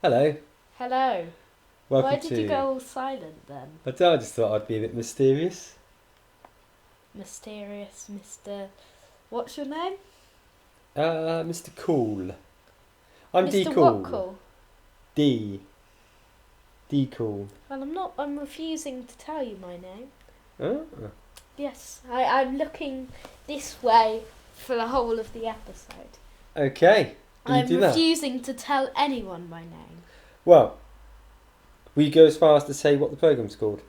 Hello. Hello. Welcome Why did you go all silent then? I just thought I'd be a bit mysterious. Mysterious Mr. What's your name? Mr. Cool. I'm D Mr. Cool. What cool? D Cool. Well, I'm refusing to tell you my name. Oh. Yes, I'm looking this way for the whole of the episode. Okay. I'm do that. refusing to tell anyone my name. Well, will you go as far as to say what the programme's called?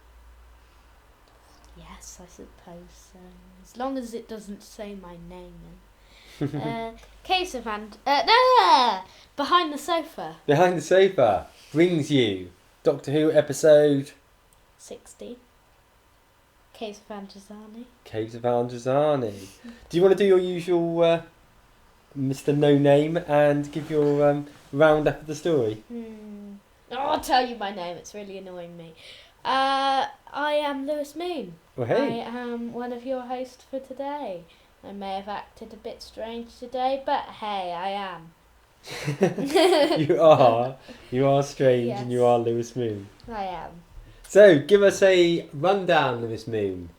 Yes, I suppose so. As long as it doesn't say my name. Case of Behind the Sofa. Behind the Sofa brings you Doctor Who episode 60. Case of Androzani. Caves of Androzani. Do you want to do your usual Mr. No Name and give your roundup of the story? Oh, I'll tell you my name. It's really annoying me. I am Lewis Moon. Well, hey. I am one of your hosts for today. I may have acted a bit strange today, but hey, I am. You are strange, Yes. and you are Lewis Moon. I am. So, give us a rundown, Lewis Moon.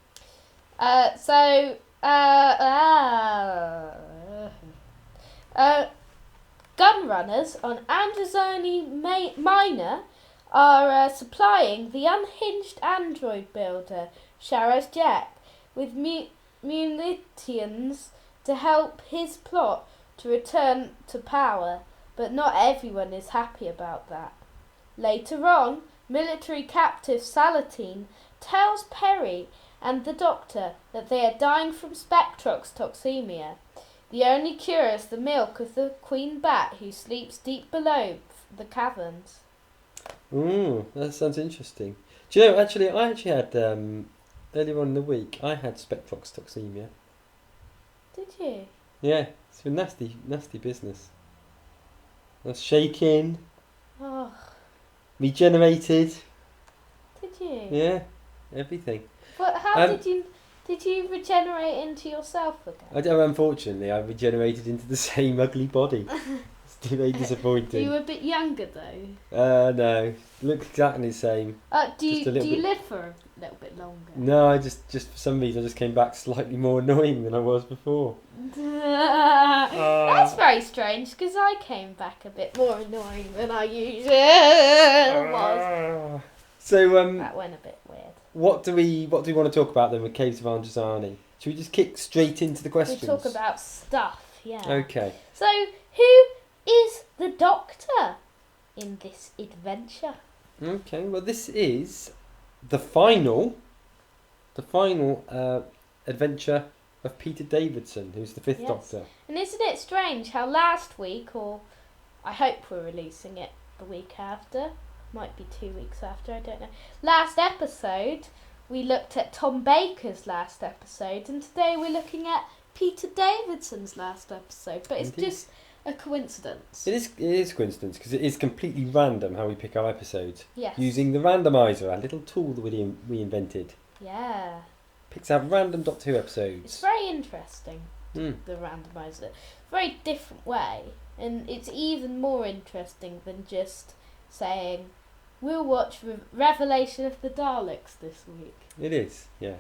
Gun runners on Androzani Minor are supplying the unhinged android builder, Sharos Jack, with munitions to help his plot to return to power, but not everyone is happy about that. Later on, military captive Salatine tells Perry and the Doctor that they are dying from Spectrox toxemia. The only cure is the milk of the queen bat who sleeps deep below the caverns. That sounds interesting. Do you know, I had, earlier on in the week, I had Spectrox toxemia. Did you? Yeah, it's been nasty business. I was shaking, Oh, regenerated, did you? yeah, everything. But how did you regenerate into yourself again? Unfortunately, I regenerated into the same ugly body. It's very disappointing. You were a bit younger though. No, look exactly the same. Do you live for a little bit longer? No, I just for some reason I just came back slightly more annoying than I was before. That's very strange because I came back a bit more annoying than I usually was. So That went a bit weird. What do we want to talk about then with Caves of Androzani? Should we just kick straight into the questions? We talk about stuff, yeah. Okay. So, who is the Doctor in this adventure? Okay, well this is the final adventure of Peter Davidson, who's the fifth Doctor. And isn't it strange how last week, or I hope we're releasing it the week after, might be 2 weeks after, I don't know. Last episode, we looked at Tom Baker's last episode, and today we're looking at Peter Davidson's last episode. But it's just a coincidence. It is a coincidence because it is completely random how we pick our episodes. Yes. Using the Randomizer, a little tool that we invented. Yeah. Picks out random Doctor Who episodes. It's very interesting, the Randomizer. Very different way, and it's even more interesting than just saying, we'll watch Revelation of the Daleks this week. It is, yeah.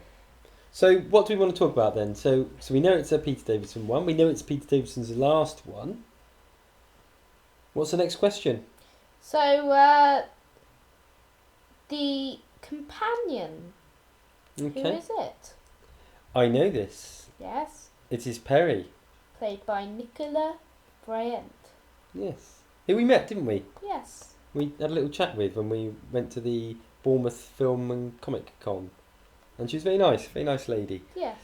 So what do we want to talk about then? So we know it's a Peter Davison one. We know it's Peter Davidson's last one. What's the next question? So, the companion. Okay. Who is it? I know this. Yes. It is Perry. Played by Nicola Bryant. Yes. Who we met, didn't we? Yes. We had a little chat with when we went to the Bournemouth Film and Comic Con. And she was very nice lady. Yes.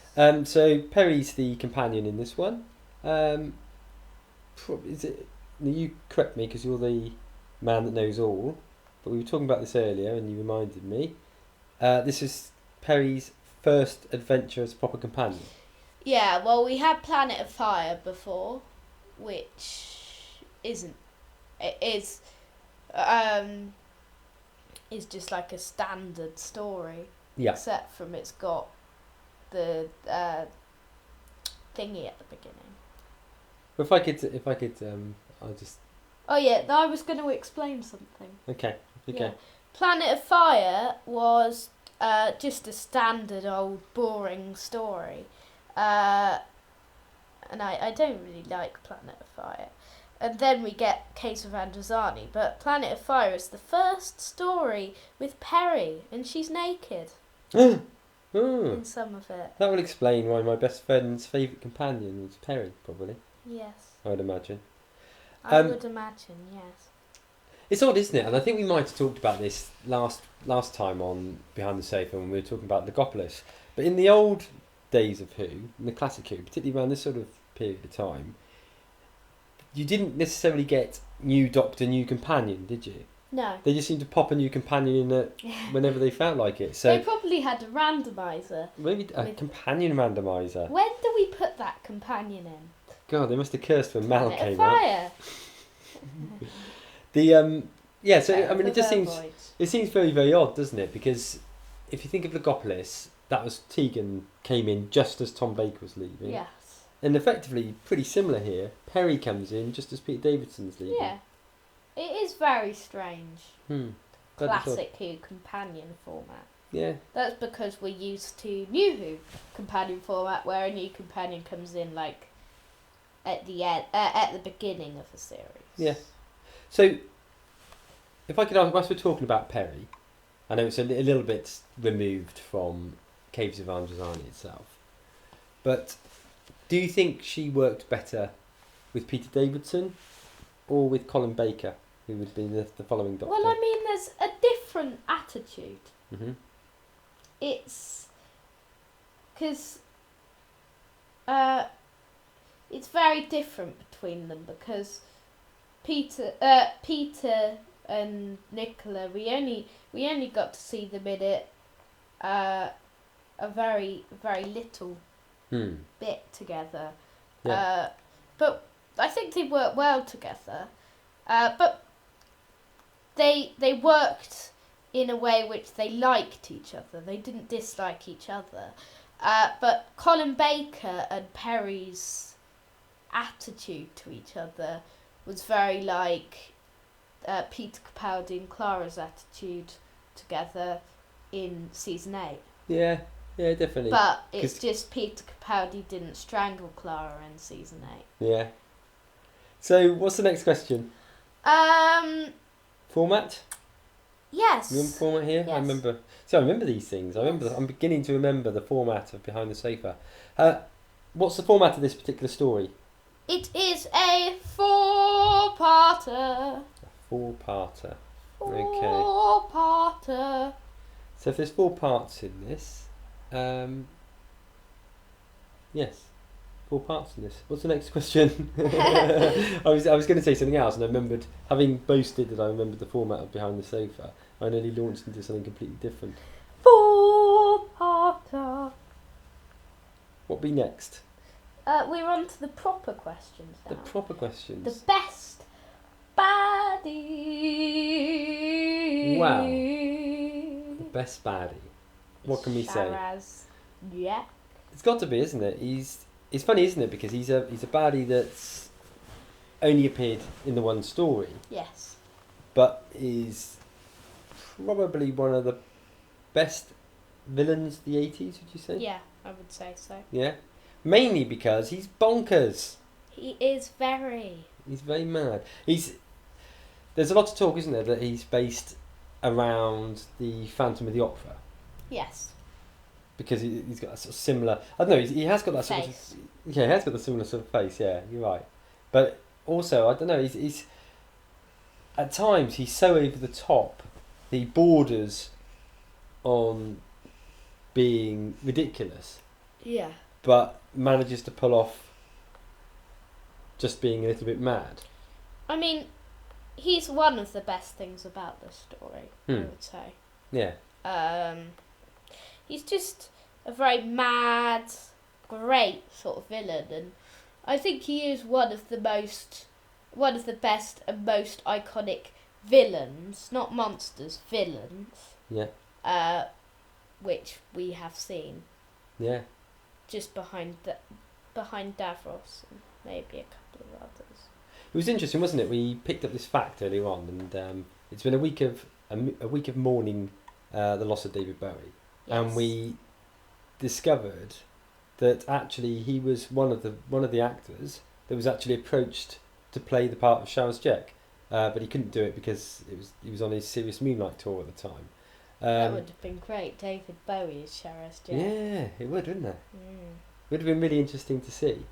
So Perry's the companion in this one. Is it? You correct me because you're the man that knows all. But we were talking about this earlier, and you reminded me. This is Perry's first adventure as a proper companion. Yeah. Well, we had Planet of Fire before, which isn't. It is. Is just like a standard story. Yeah. Except from it's got the thingy at the beginning. If I could, I'll just Oh yeah, I was going to explain something. Okay. Yeah. Planet of Fire was just a standard old boring story. And I don't really like Planet of Fire. And then we get Case of Androzani. But Planet of Fire is the first story with Perry, and she's naked in some of it. That would explain why my best friend's favourite companion was Perry, probably. Yes. I would imagine. I would imagine, yes. It's odd, isn't it? And I think we might have talked about this last time on Behind the Sofa when we were talking about Legopolis. But in the old days of Who, in the classic Who, particularly around this sort of period of time, you didn't necessarily get new Doctor, new companion, did you? No. They just seemed to pop a new companion in whenever they felt like it. So they probably had a randomizer. Maybe a companion randomizer. When do we put that companion in? God, they must have cursed when Mal came out. So I mean, it seems very, very odd, doesn't it? Because if you think of Legopolis, that was Tegan came in just as Tom Baker was leaving. Yes. And effectively, pretty similar here. Perry comes in just as Peter Davidson's leaving. Yeah. It is very strange. Classic Who companion format. Yeah. That's because we're used to New Who companion format, where a new companion comes in like at the end, at the beginning of a series. Yeah. So, if I could ask, whilst we're talking about Perry, I know it's a little bit removed from Caves of Androzani itself, but do you think she worked better with Peter Davidson or with Colin Baker, who would be the following Doctor? Well, I mean, there's a different attitude. Mm-hmm. It's because it's very different between them, because Peter and Nicola, we only got to see them in it a very, very little bit together. Yeah. But I think they worked well together. But they worked in a way which they liked each other. They didn't dislike each other. But Colin Baker and Perry's attitude to each other was very like Peter Capaldi and Clara's attitude together in season 8. Yeah, definitely. But it's just Peter Capaldi didn't strangle Clara in season 8. Yeah. So, what's the next question? Format? Yes. You remember format here? Yes. I remember. So I remember these things. I'm beginning to remember the format of Behind the Sofa. What's the format of this particular story? It is a 4-parter. Four-parter. Okay. 4-parter. So if there's 4 parts in this, yes, 4 parts in this. What's the next question? I was going to say something else, and I remembered, having boasted that I remembered the format of Behind the Sofa, I nearly launched into something completely different. 4-parter. What be next? We're on to the proper questions now. The proper questions. The best baddie. Wow. The best baddie. What can we say? Yeah. It's got to be, isn't it? It's funny, isn't it? Because he's a baddie that's only appeared in the one story. Yes. But is probably one of the best villains of the 80s, would you say? Yeah, I would say so. Yeah. Mainly because he's bonkers. He is very. He's very mad. There's a lot of talk, isn't there, that he's based around the Phantom of the Opera. Yes. Because he's got a sort of similar... I don't know, he has got that sort face. of... Yeah, he has got the similar sort of face, yeah, you're right. But also, I don't know, he's at times, he's so over the top that he borders on being ridiculous. Yeah. But manages to pull off just being a little bit mad. I mean, he's one of the best things about the story, I would say. Yeah. He's just a very mad, great sort of villain, and I think he is one of the best and most iconic villains, not monsters, villains. Yeah. Which we have seen. Yeah. Just behind Davros and maybe a couple of others. It was interesting, wasn't it? We picked up this fact earlier on, and it's been a week of mourning the loss of David Bowie, and we discovered that actually he was one of the actors that was actually approached to play the part of Charles Jack, but he couldn't do it because he was on his Serious Moonlight tour at the time. That would have been great, David Bowie as Charles Jack. Yeah, it would, wouldn't it? Would have been really interesting to see.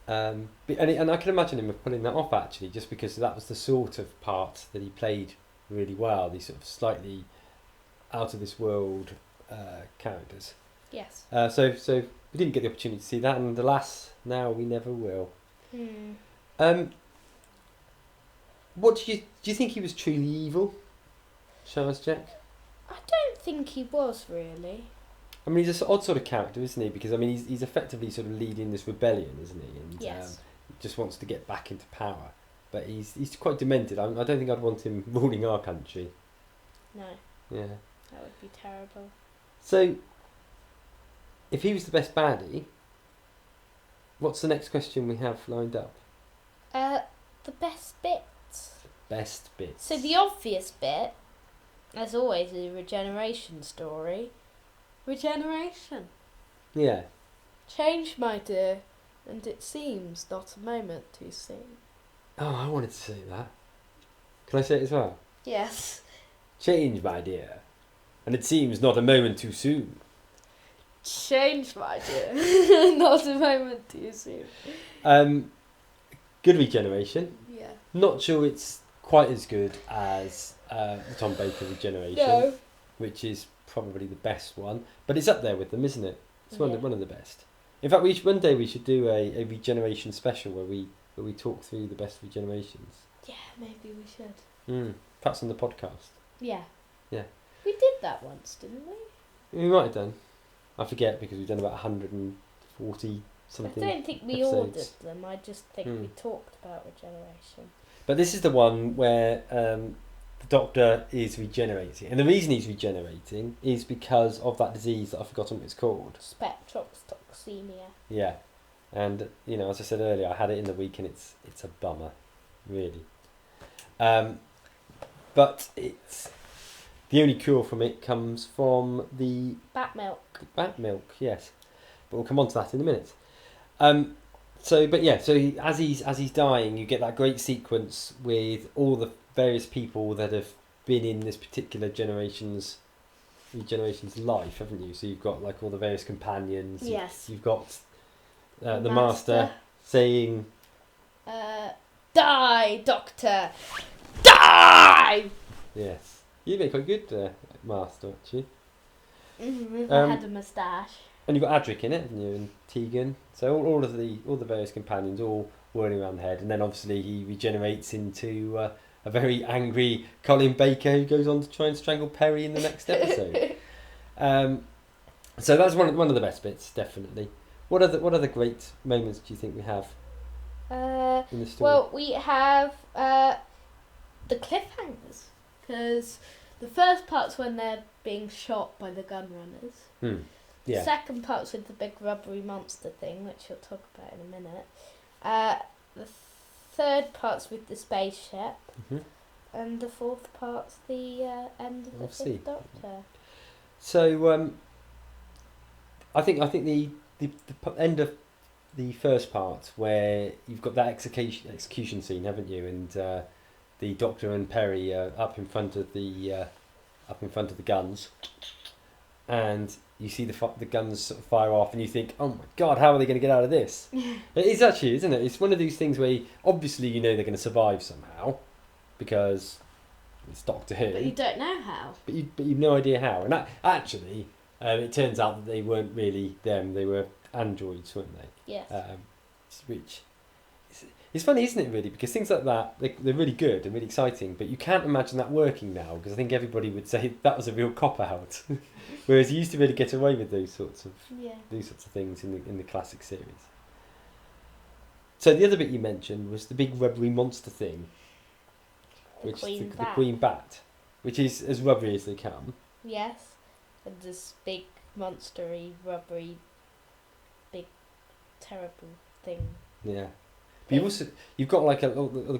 And I can imagine him pulling that off actually, just because that was the sort of part that he played really well. These sort of slightly out of this world characters. Yes. So we didn't get the opportunity to see that, and alas, now we never will. What do you think he was truly evil, Charles Jack? I don't think he was really. I mean, he's an odd sort of character, isn't he? Because I mean, he's effectively sort of leading this rebellion, isn't he? And yes. He just wants to get back into power, but he's quite demented. I don't think I'd want him ruling our country. No. Yeah. That would be terrible. So, if he was the best baddie, what's the next question we have lined up? The best bits. Best bits. So the obvious bit, as always, is a regeneration story. Regeneration. Yeah. Change, my dear, and it seems not a moment too soon. Oh, I wanted to say that. Can I say it as well? Yes. Change, my dear, and it seems not a moment too soon. Change, my dear, not a moment too soon. Good regeneration. Yeah. Not sure it's quite as good as the Tom Baker regeneration, No. which is probably the best one, but it's up there with them, isn't it? It's one of the best. In fact, one day we should do a regeneration special where we talk through the best regenerations. Yeah, maybe we should. Perhaps on the podcast. Yeah. Yeah. We did that once, didn't we? We might have done. I forget because we've done about 140 something. I don't think we episodes. ordered them. I just think we talked about regeneration. But this is the one where the Doctor is regenerating, and the reason he's regenerating is because of that disease that I've forgotten what it's called. Spectrotoxemia. Yeah, and as I said earlier, I had it in the week, and it's a bummer, really. But it's the only cure from it comes from the bat milk. Bat milk, yes, but we'll come on to that in a minute. So as he's dying, you get that great sequence with all the various people that have been in this particular generation's life, haven't you? So you've got like all the various companions. Yes. You've got the Master saying, "Die, Doctor, die!" Yes, you make a good Master actually. If I had a moustache. And you've got Adric in it, haven't you, and Tegan. So all the various companions all whirling around the head, and then obviously he regenerates into a very angry Colin Baker who goes on to try and strangle Perry in the next episode. So that's one of the best bits, definitely. What other great moments do you think we have in the story? Well, we have the cliffhangers, because the first part's when they're being shot by the gun runners. Yeah. The second part's with the big rubbery monster thing, which we'll talk about in a minute. The third part's with the spaceship. And the fourth part's the end of the Fifth Doctor. So I think the end of the first part, where you've got that execution scene, haven't you? And the Doctor and Perry are up in front of the guns, and you see the guns sort of fire off, and you think, oh my God, how are they going to get out of this? It is actually, isn't it? It's one of these things where obviously they're going to survive somehow, because it's Doctor Who. But you don't know how. But you've no idea how. And actually, it turns out that they weren't really them. They were androids, weren't they? Yes. Which it's funny, isn't it, really? Because things like that, they're really good and really exciting, but you can't imagine that working now, because I think everybody would say that was a real cop-out. Whereas you used to really get away with these sorts of things in the classic series. So the other bit you mentioned was the big rubbery monster thing, which is the Queen Bat, which is as rubbery as they come. Yes, and this big monstery, rubbery, big, terrible thing. Yeah, But you've got like a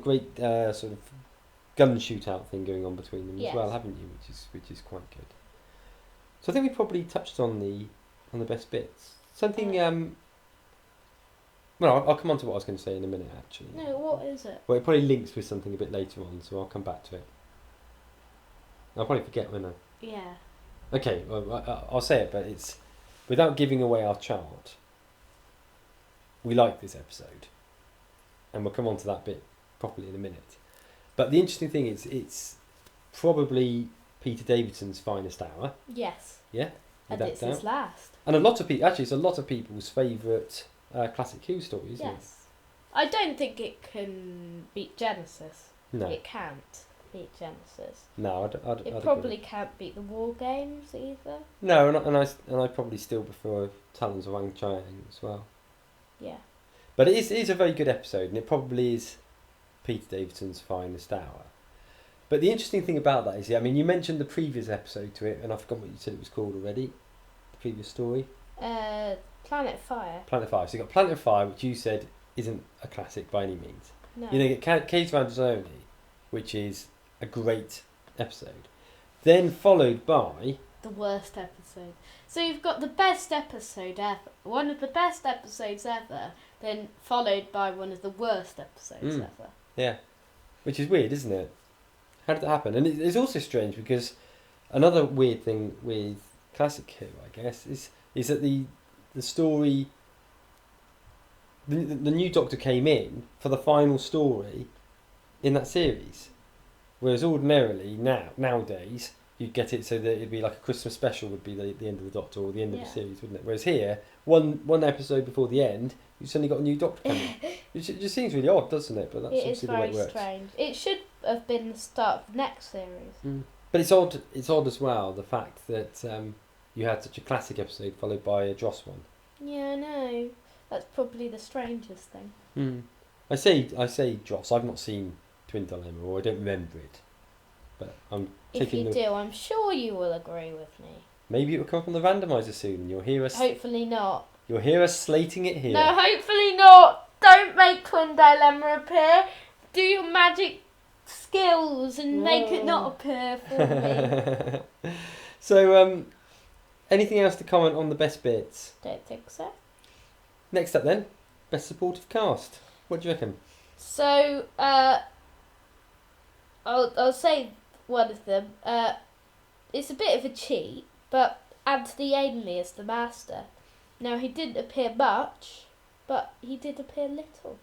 great sort of gun shootout thing going on between them as well, haven't you? Which is quite good. So I think we probably touched on the best bits. Something. Well, I'll come on to what I was going to say in a minute. Actually. No, what is it? Well, it probably links with something a bit later on, so I'll come back to it. I'll probably forget when I. Yeah. Okay, well, I'll say it, but it's without giving away our chart. We like this episode, and we'll come on to that bit properly in a minute. But the interesting thing is, it's probably Peter Davidson's finest hour. Yes. Yeah. And it's his last. And a lot of people, actually, it's a lot of people's favourite classic Who story, isn't it? Yes. I don't think it can beat Genesis. No. It can't beat Genesis. No, It probably can't beat the War Games either. No, and I probably still prefer Talons of Wang Chiang as well. Yeah. But it is a very good episode, and it probably is Peter Davidson's finest hour. But the interesting thing about that is, I mean, you mentioned the previous episode to it, and I forgot what you said it was called already. The previous story. Planet Fire. Planet Fire. So you got Planet of Fire, which you said isn't a classic by any means. No. You then get Caves of Androzani, which is a great episode. Then followed by the worst episode. So you've got the best episode ever, one of the best episodes ever, then followed by one of the worst episodes ever. Yeah, which is weird, isn't it? How did that happen? And it's also strange because another weird thing with classic Who, I guess, is that the story, the new Doctor came in for the final story in that series, whereas ordinarily nowadays you'd get it so that it'd be like a Christmas special would be the end of the Doctor or the end of the series, wouldn't it? Whereas here, one episode before the end, you suddenly got a new Doctor coming. It just seems really odd, doesn't it? But that's obviously the way it works. It is very strange. It should have been the start of the next series. But it's odd. It's odd as well, the fact that you had such a classic episode followed by a Dross one. Yeah, I know. That's probably the strangest thing. I say Dross. I've not seen Twin Dilemma, or I don't remember it. But I'm taking. If you do, I'm sure you will agree with me. Maybe it will come up on the randomizer soon, and you'll hear us. Hopefully not. You'll hear us slating it here. No, hopefully not. Don't make Twin Dilemma appear. Do your magic skills and make it not appear for me. So, anything else to comment on the best bits? Don't think so. Next up then, best supportive cast. What do you reckon? So, I'll say one of them. It's a bit of a cheat, but Anthony Ainley is the Master. Now, he didn't appear much, but he did appear little.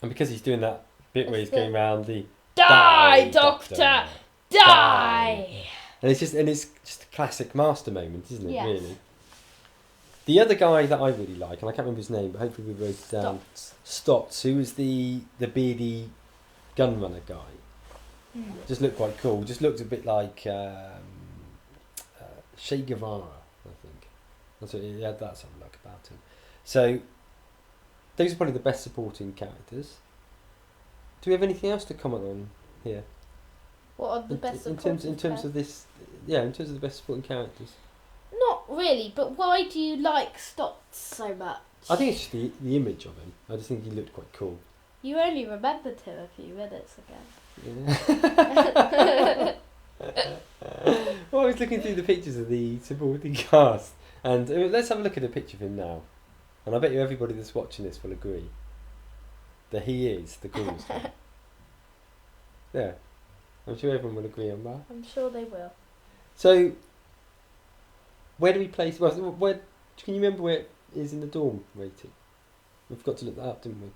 And because he's doing that bit where he's going around the Die, Doctor! Die! And it's just a classic Master moment, isn't it? Yes. Really. The other guy that I really like, and I can't remember his name, but hopefully we wrote down Stotts, who was the beardy gunrunner guy. Just looked quite cool. Just looked a bit like Che Guevara, I think. That's what he had, that sort of look about him. So those are probably the best supporting characters. Do we have anything else to comment on here? What are the best supporting in terms of this? Yeah, in terms of the best supporting characters. Not really, but why do you like Stotts so much? I think it's just the image of him. I just think he looked quite cool. You only remembered him a few minutes ago. Yeah. Well, I was looking through the pictures of the supporting cast, and let's have a look at a picture of him now. And I bet you everybody that's watching this will agree that he is the coolest one. Yeah, I'm sure everyone will agree on that. I'm sure they will. So, where do we place? Well, where can you remember where it is in the dorm rating? We've got to look that up, didn't we?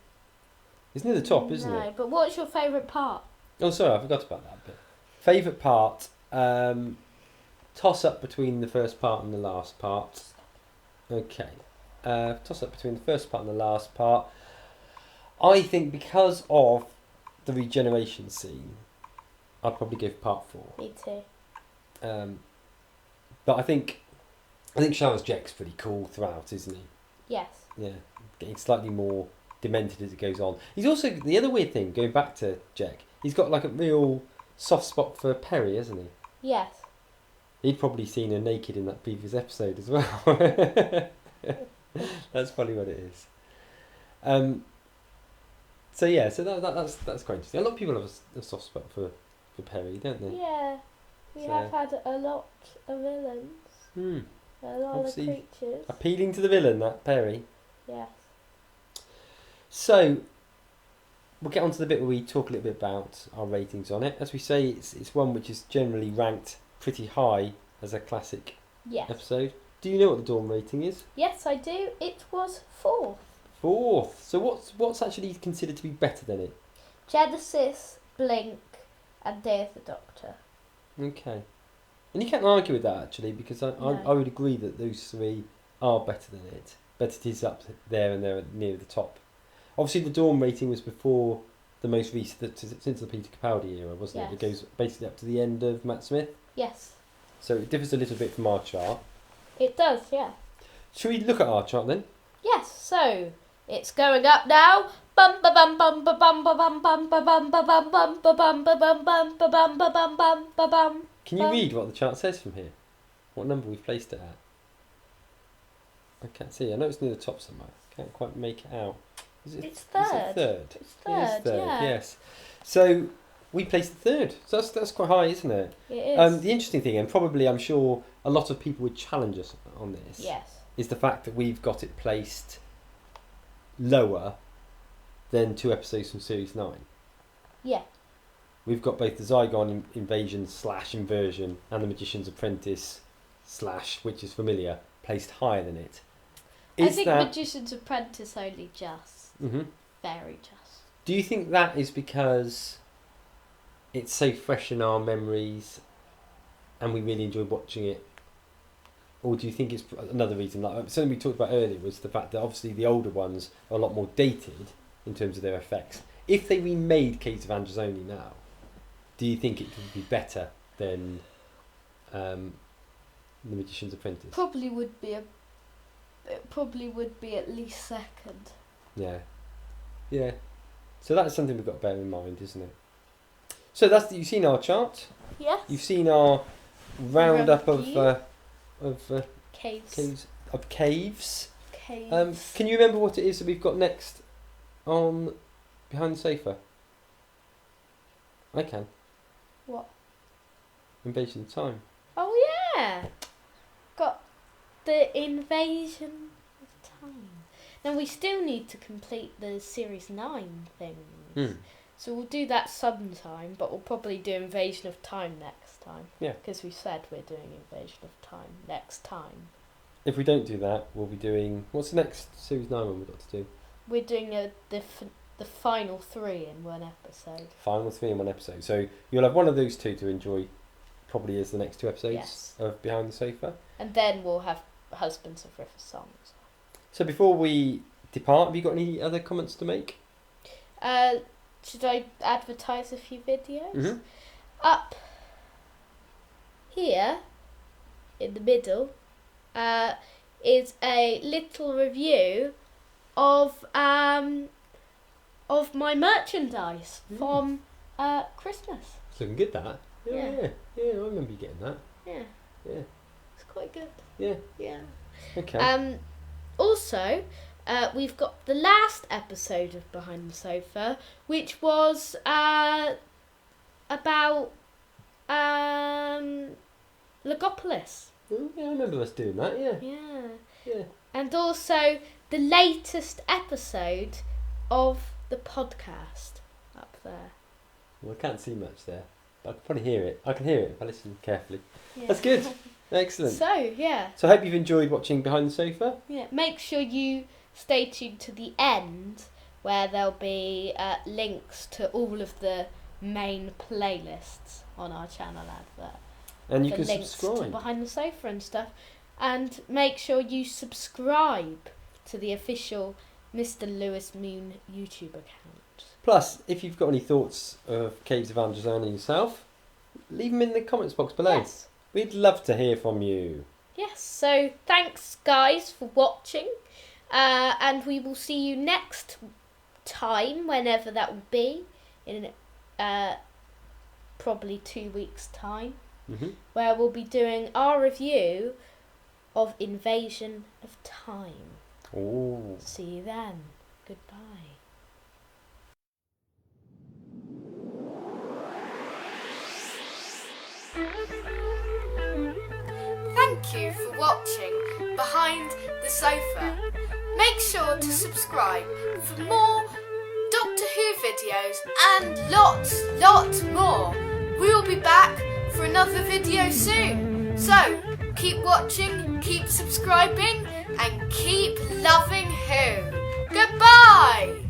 It's near the top, isn't it? No, but what's your favourite part? Oh, sorry, I forgot about that bit. Favourite part, toss up between the first part and the last part. Okay. Toss up between the first part and the last part. I think because of the regeneration scene, I'd probably give part 4. Me too. But I think Charles Jeck's pretty cool throughout, isn't he? Yes. Yeah, getting slightly more demented as it goes on. He's also, the other weird thing, going back to Jeck, he's got like a real soft spot for Perry, hasn't he? Yes. He'd probably seen her naked in that previous episode as well. That's probably what it is. So yeah, so that's quite interesting. A lot of people have a soft spot for Perry, don't they? Yeah, we have had a lot of villains. A lot Obviously of creatures. appealing to the villain, that Perry. Yes. So we'll get on to the bit where we talk a little bit about our ratings on it. As we say, it's one which is generally ranked pretty high as a classic episode. Do you know what the Dawn rating is? Yes, I do. It was 4th. 4th. So what's actually considered to be better than it? Genesis, Blink, and Day of the Doctor. Okay. And you can't argue with that, actually, because I would agree that those 3 are better than it. But it is up there and they're near the top. Obviously, the Dawn rating was before the most recent, since the Peter Capaldi era, wasn't it? It goes basically up to the end of Matt Smith. Yes. So it differs a little bit from our chart. It does, yeah. Shall we look at our chart then? Yes, so it's going up now. Bum ba bum bum ba bum ba bum bum ba bum ba bum bum ba bum ba bum bum ba bum ba bum bum ba bum. Can you read what the chart says from here? What number we've placed it at? I can't see. I know it's near the top somewhere. Can't quite make it out. It's third. Is it third? It's third, yeah. Yes. So we placed third. So that's quite high, isn't it? It is. The interesting thing, and probably I'm sure a lot of people would challenge us on this, is the fact that we've got it placed lower than 2 episodes from Series 9. Yeah. We've got both the Zygon Invasion / Inversion and the Magician's Apprentice / which is familiar, placed higher than it. I think Magician's Apprentice only just. Very just. Do you think that is because it's so fresh in our memories and we really enjoy watching it? Or do you think it's another reason? Like something we talked about earlier was the fact that obviously the older ones are a lot more dated in terms of their effects. If they remade Caves of Androzani now, do you think it would be better than The Magician's Apprentice? Probably would be at least second. Yeah. Yeah. So that's something we've got to bear in mind, isn't it? So you've seen our chart. Yes. You've seen our roundup of caves. Caves. Caves. Can you remember what it is that we've got next on Behind the Sofa? I can. What? Invasion of Time. Oh yeah. Got the Invasion of Time. Now we still need to complete the Series 9 things. So we'll do that sometime, but we'll probably do Invasion of Time next time. Yeah. Because we said we're doing Invasion of Time next time. If we don't do that, we'll be doing... What's the next Series 9 one we've got to do? We're doing the final 3 in one episode. Final 3 in one episode. So you'll have one of those 2 to enjoy probably as the next 2 episodes of Behind the Sofa. And then we'll have Husbands of River Songs. So before we depart, have you got any other comments to make? Should I advertise a few videos? Up here in the middle is a little review of my merchandise from Christmas. It's looking good, that. Yeah, I remember you getting that. Yeah. Yeah. It's quite good. Yeah. Yeah. Okay. Also, we've got the last episode of Behind the Sofa, which was about Legopolis. Yeah, I remember us doing that, yeah. Yeah. And also the latest episode of the podcast up there. Well, I can't see much there, but I can probably hear it. I can hear it if I listen carefully. Yeah. That's good. Excellent. So, yeah. So I hope you've enjoyed watching Behind the Sofa. Yeah. Make sure you stay tuned to the end where there'll be links to all of the main playlists on our channel advert. And you can links subscribe. To Behind the Sofa and stuff. And make sure you subscribe to the official Mr. Lewis Moon YouTube account. Plus, if you've got any thoughts of Caves of Androzani yourself, leave them in the comments box below. Yes. We'd love to hear from you. Yes, so thanks guys for watching. And we will see you next time, whenever that will be, in probably 2 weeks' time, where we'll be doing our review of Invasion of Time. Oh. See you then. Goodbye. Thank you for watching Behind the Sofa. Make sure to subscribe for more Doctor Who videos and lots more. We will be back for another video soon. So, keep watching, keep subscribing and keep loving Who. Goodbye!